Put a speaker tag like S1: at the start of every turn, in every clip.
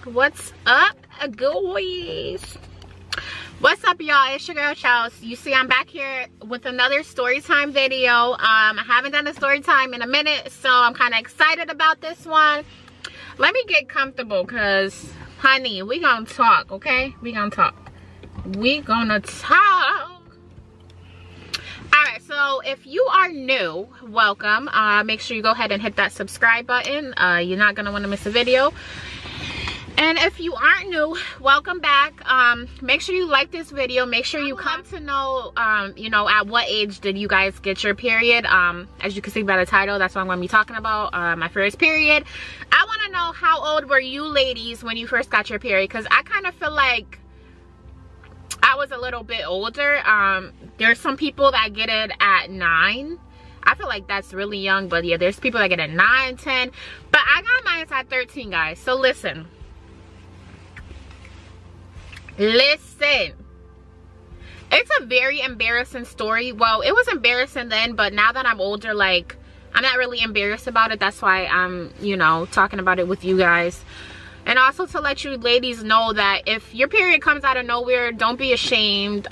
S1: What's up, guys? What's up, y'all? It's your girl Charles. You see I'm back here with another story time video. I haven't done a story time in a minute, so I'm kind of excited about this one. Let me get comfortable, because honey, we gonna talk, okay? We gonna talk. Alright, so if you are new, welcome. Make sure you go ahead and hit that subscribe button. You're not gonna want to miss a video. And if you aren't new, welcome back. Make sure you like this video. Make sure you come to know, you know, at what age did you guys get your period. As you can see by the title, that's what I'm going to be talking about, my first period. I want to know, how old were you ladies when you first got your period? Because I kind of feel like I was a little bit older. There's some people that get it at 9. I feel like that's really young, but yeah, there's people that get it at 9, 10. But I got mine at 13, guys. So listen. Listen, it's a very embarrassing story. Well, it was embarrassing then, but now that I'm older, like, I'm not really embarrassed about it. That's why I'm, you know, talking about it with you guys. And also to let you ladies know that if your period comes out of nowhere, don't be ashamed.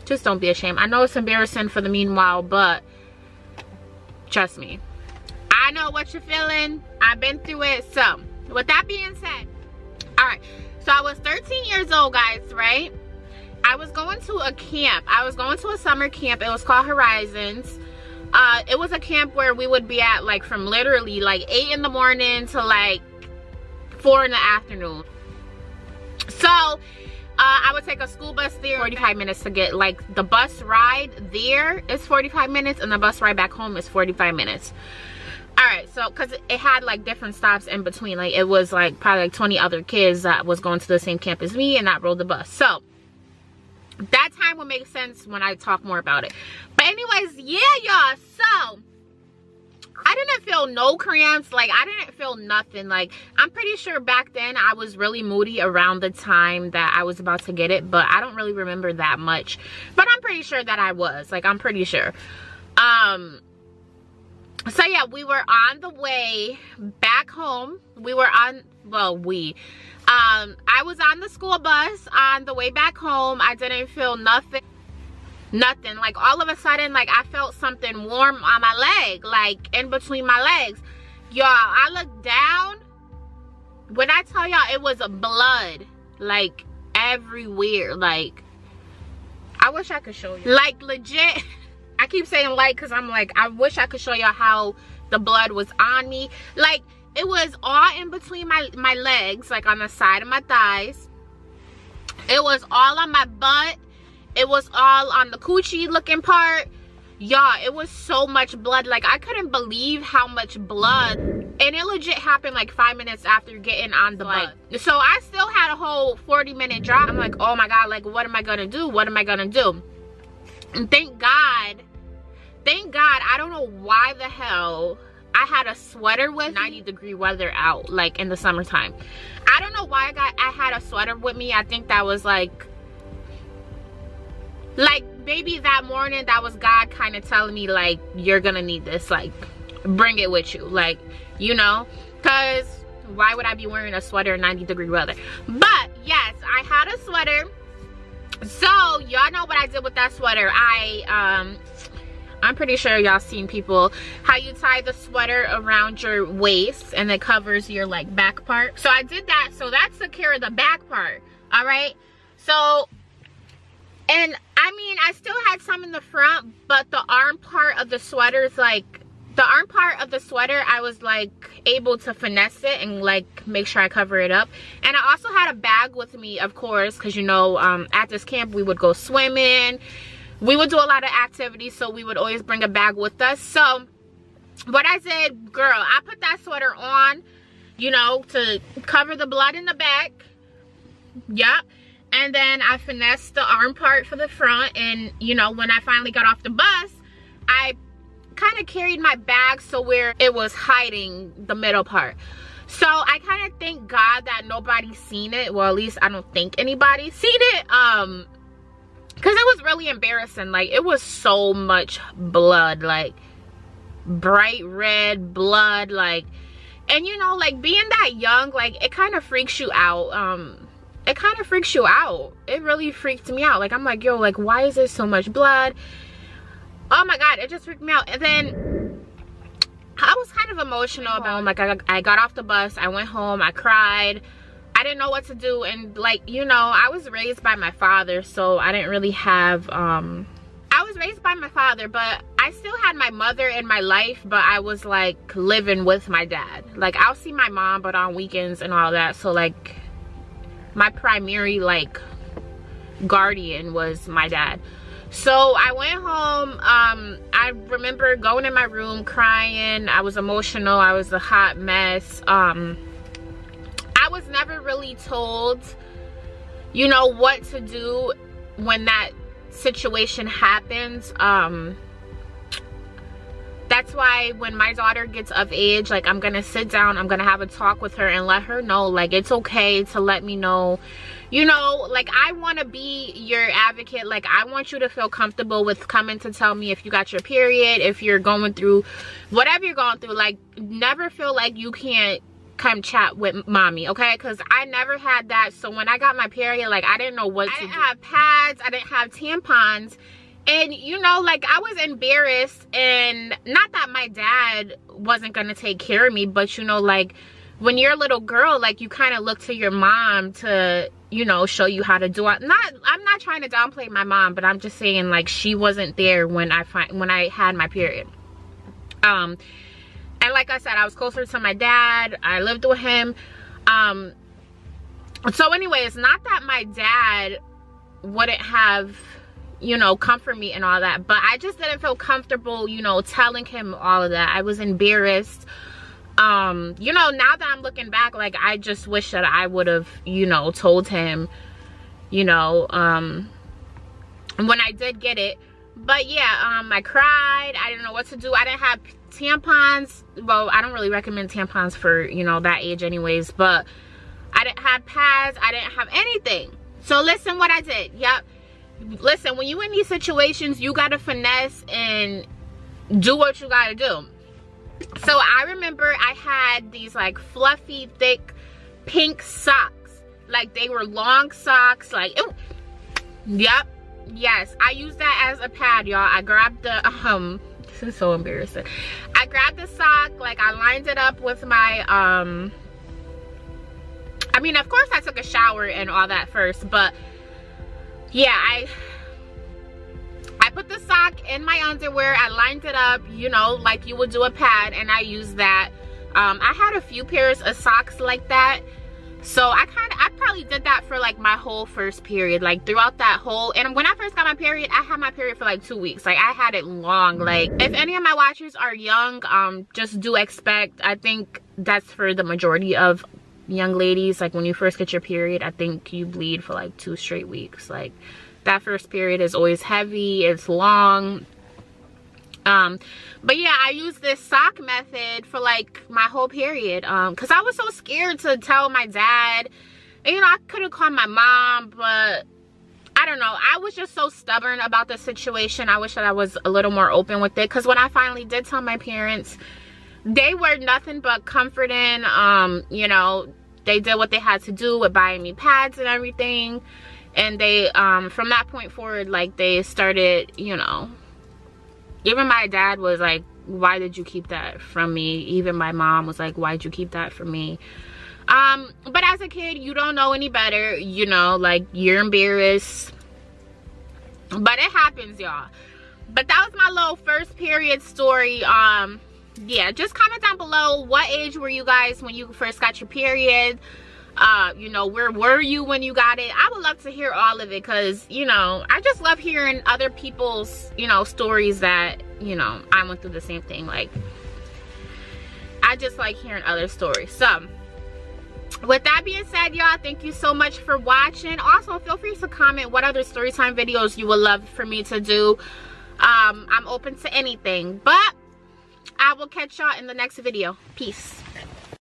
S1: Just don't be ashamed. I know it's embarrassing for the meanwhile, but trust me, I know what you're feeling. I've been through it. So with that being said, all right. So I was 13 years old, guys, right? I was going to a camp. I was going to a summer camp. It was called Horizons. It was a camp where we would be at, like, from literally like 8 in the morning to like 4 in the afternoon. So I would take a school bus there, 45 minutes to get, like, the bus ride there is 45 minutes and the bus ride back home is 45 minutes. All right, so because it had like different stops in between, like it was like probably like 20 other kids that was going to the same camp as me and that rode the bus. So that time will make sense when I talk more about it. But anyways, yeah, y'all, so I didn't feel no cramps. Like, I didn't feel nothing. Like, I'm pretty sure back then I was really moody around the time that I was about to get it, but I don't really remember that much. But I'm pretty sure that I was, like, I'm pretty sure. So yeah, we were on the way back home. We were on, well, I was on the school bus on the way back home. I didn't feel nothing. Like, all of a sudden, like, I felt something warm on my leg, like in between my legs. Y'all, I looked down. When I tell y'all, it was blood, like, everywhere. Like, I wish I could show you. Like, legit. I keep saying like because I'm like, I wish I could show y'all how the blood was on me. Like, it was all in between my legs, like on the side of my thighs. It was all on my butt. It was all on the coochie looking part. Y'all, it was so much blood. Like, I couldn't believe how much blood. And it legit happened like 5 minutes after getting on the bus. So I still had a whole 40-minute drive. I'm like, oh my God, like, what am I gonna do? What am I gonna do? And thank God, I don't know why the hell I had a sweater with 90-degree weather out, like in the summertime. I don't know why I had a sweater with me. I think that was like maybe that morning that was God kind of telling me, like, you're gonna need this, like, bring it with you, like, you know, because why would I be wearing a sweater in 90-degree weather? But yes, I had a sweater. So y'all know what I did with that sweater. I'm pretty sure y'all seen people how you tie the sweater around your waist and it covers your, like, back part. So I did that, so that took care of the back part. All right, so, and I mean, I still had some in the front, but the arm part of the sweater is like, the arm part of the sweater, I was like able to finesse it and like make sure I cover it up. And I also had a bag with me, of course, because, you know, at this camp we would go swimming, we would do a lot of activities, so we would always bring a bag with us. So what I did, girl, I put that sweater on, you know, to cover the blood in the back. Yep. And then I finessed the arm part for the front, and, you know, when I finally got off the bus, I kind of carried my bag so where it was hiding the middle part. So I kind of thank God that nobody's seen it. Well, at least I don't think anybody's seen it. Because it was really embarrassing. Like, it was so much blood, like bright red blood. Like, And you know, like being that young, like it kind of freaks you out. It kind of freaks you out. It really freaked me out. Like I'm like, yo, like why is there so much blood? Oh my god, it just freaked me out. And then I was kind of emotional about it. Like I got off the bus, I went home, I cried. I didn't know what to do. And like, you know, I was raised by my father, so I didn't really have I was raised by my father, but I still had my mother in my life, but I was like living with my dad. Like I'll see my mom, but on weekends and all that. So like my primary like guardian was my dad. So I went home. I remember going in my room crying. I was emotional. I was a hot mess. I was never really told, you know, what to do when that situation happens. That's why when my daughter gets of age, like I'm gonna sit down, I'm gonna have a talk with her and let her know, like it's okay to let me know, you know, like I want to be your advocate. Like I want you to feel comfortable with coming to tell me if you got your period, if you're going through whatever you're going through. Like never feel like you can't come chat with mommy, okay? Because I never had that. So when I got my period, like I didn't know what to do. I didn't have pads, I didn't have tampons. And you know, like I was embarrassed. And not that my dad wasn't gonna take care of me, but you know, like when you're a little girl, like you kind of look to your mom to, you know, show you how to do it. I'm not trying to downplay my mom, but I'm just saying like she wasn't there when I had my period. And like I said, I was closer to my dad. I lived with him. So anyways, not that my dad wouldn't have, you know, comfort me and all that, but I just didn't feel comfortable, you know, telling him all of that. I was embarrassed. You know, now that I'm looking back, like I just wish that I would have, you know, told him, you know, when I did get it. But yeah, I cried. I didn't know what to do. I didn't have tampons. Well, I don't really recommend tampons for, you know, that age anyways, but I didn't have pads. I didn't have anything. So listen what I did. Yep. Listen, when you in these situations, you gotta finesse and do what you gotta do. So I remember I had these like fluffy, thick, pink socks. Like they were long socks. Like, ew. Yep. Yes, I used that as a pad, y'all. I grabbed the, this is so embarrassing. I grabbed the sock, like I lined it up with my, I mean, of course I took a shower and all that first, but yeah, I put the sock in my underwear. I lined it up, you know, like you would do a pad, and I used that. I had a few pairs of socks like that. So I probably did that for like my whole first period, like throughout that whole, and when I first got my period, I had my period for like 2 weeks. Like I had it long. Like if any of my watchers are young, just do expect, I think that's for the majority of young ladies, like when you first get your period, I think you bleed for like 2 straight weeks. Like that first period is always heavy, it's long. But yeah, I used this sock method for like my whole period, because I was so scared to tell my dad. And, you know, I could have called my mom, but I don't know, I was just so stubborn about the situation. I wish that I was a little more open with it, because when I finally did tell my parents, they were nothing but comforting. You know, they did what they had to do with buying me pads and everything, and they from that point forward, like they started, you know, even my dad was like, why did you keep that from me? Even my mom was like, why'd you keep that from me? But as a kid, you don't know any better, you know, like you're embarrassed, but it happens, y'all. But that was my little first period story. Yeah, just comment down below, what age were you guys when you first got your period? You know, where were you when you got it? I would love to hear all of it, because, you know, I just love hearing other people's, you know, stories that, you know, I went through the same thing. Like, I just like hearing other stories. So, with that being said, y'all, thank you so much for watching. Also, feel free to comment what other storytime videos you would love for me to do. I'm open to anything, but I will catch y'all in the next video. Peace.